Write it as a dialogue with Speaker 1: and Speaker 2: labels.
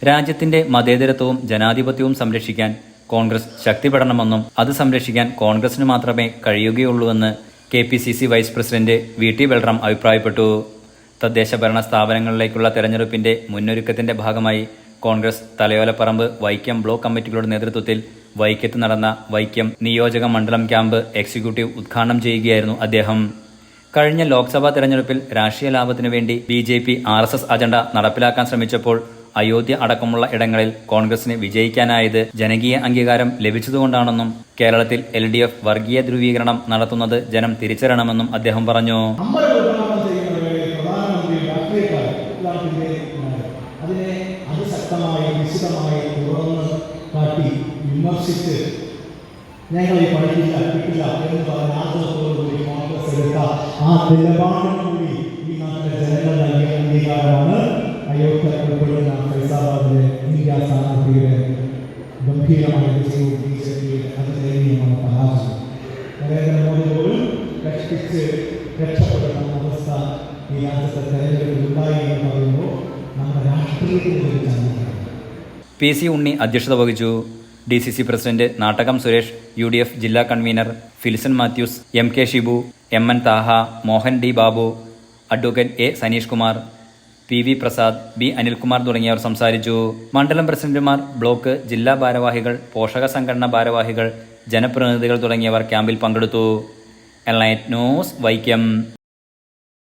Speaker 1: രാജ്യത്തിന്റെ മതേതരത്വവും ജനാധിപത്യവും സംരക്ഷിക്കാൻ കോൺഗ്രസ് ശക്തിപ്പെടണമെന്നും അത് സംരക്ഷിക്കാൻ കോൺഗ്രസിന് മാത്രമേ കഴിയുകയുള്ളൂവെന്ന് KPCC vice president VT Balram അഭിപ്രായപ്പെട്ടു. തദ്ദേശ ഭരണ സ്ഥാപനങ്ങളിലേക്കുള്ള തെരഞ്ഞെടുപ്പിന്റെ മുന്നൊരുക്കത്തിന്റെ ഭാഗമായി കോൺഗ്രസ് തലയോലപ്പറമ്പ് വൈക്കം ബ്ലോക്ക് കമ്മിറ്റികളുടെ നേതൃത്വത്തിൽ വൈക്കത്ത് നടന്ന വൈക്കം നിയോജക മണ്ഡലം ക്യാമ്പ് എക്സിക്യൂട്ടീവ് ഉദ്ഘാടനം ചെയ്യുകയായിരുന്നു അദ്ദേഹം. കഴിഞ്ഞ ലോക്സഭാ തെരഞ്ഞെടുപ്പിൽ രാഷ്ട്രീയ ലാഭത്തിനു വേണ്ടി BJP RSS അജണ്ട നടപ്പിലാക്കാൻ ശ്രമിച്ചപ്പോൾ അയോധ്യ അടക്കമുള്ള ഇടങ്ങളിൽ കോൺഗ്രസിന് വിജയിക്കാനായത് ജനകീയ അംഗീകാരം ലഭിച്ചതുകൊണ്ടാണെന്നും കേരളത്തിൽ LDF വർഗീയ ധ്രുവീകരണം നടത്തുന്നത് ജനം തിരിച്ചറിയണമെന്നും അദ്ദേഹം പറഞ്ഞു.
Speaker 2: അതിനെ അതിശക്തമായി വിശദമായി തുറന്ന് കാട്ടി വിമർശിച്ച് ഞങ്ങൾ ഈ പഠിക്കില്ല കിട്ടില്ല എന്ന് പറഞ്ഞ ആഗ്രഹത്തോടുകൂടി കോൺഗ്രസ് എടുത്ത ആ നിലപാടിനുകൂടി ഈ നാട്ടിലെ ജനങ്ങൾ നൽകിയ അംഗീകാരമാണ് അയോധ്യ ഉൾപ്പെടുന്ന ഫൈസാബാദിലെ ഇന്ത്യ സ്ഥാനാർത്ഥിയുടെ ഗംഭീരമായ വിജയവും BJPയുടെ അതിദയനീയമായ പരാജയം. നരേന്ദ്രമോദി പോലും കഷ്ടിച്ച് രക്ഷപ്പെടുന്ന അവസ്ഥ ഈ രാജ്യത്തെ തെരഞ്ഞെടുപ്പിൽ ഉണ്ടായി എന്ന് പറയുമ്പോൾ നമ്മുടെ രാഷ്ട്രീയത്തിൽ
Speaker 1: PC ഉണ്ണി അധ്യക്ഷത വഹിച്ചു. DCC president Nattakam Suresh, UDF ജില്ലാ convener Filson Mathews, MK Shibu, MN Thaha, Mohan D Babu, advocate A Saneesh Kumar, PV Prasad, B Anilkumar തുടങ്ങിയവർ സംസാരിച്ചു. മണ്ഡലം പ്രസിഡന്റുമാർ, ബ്ലോക്ക് ജില്ലാ ഭാരവാഹികൾ, പോഷക സംഘടനാ ഭാരവാഹികൾ, ജനപ്രതിനിധികൾ തുടങ്ങിയവർ ക്യാമ്പിൽ പങ്കെടുത്തു. Enlight news Vaikom.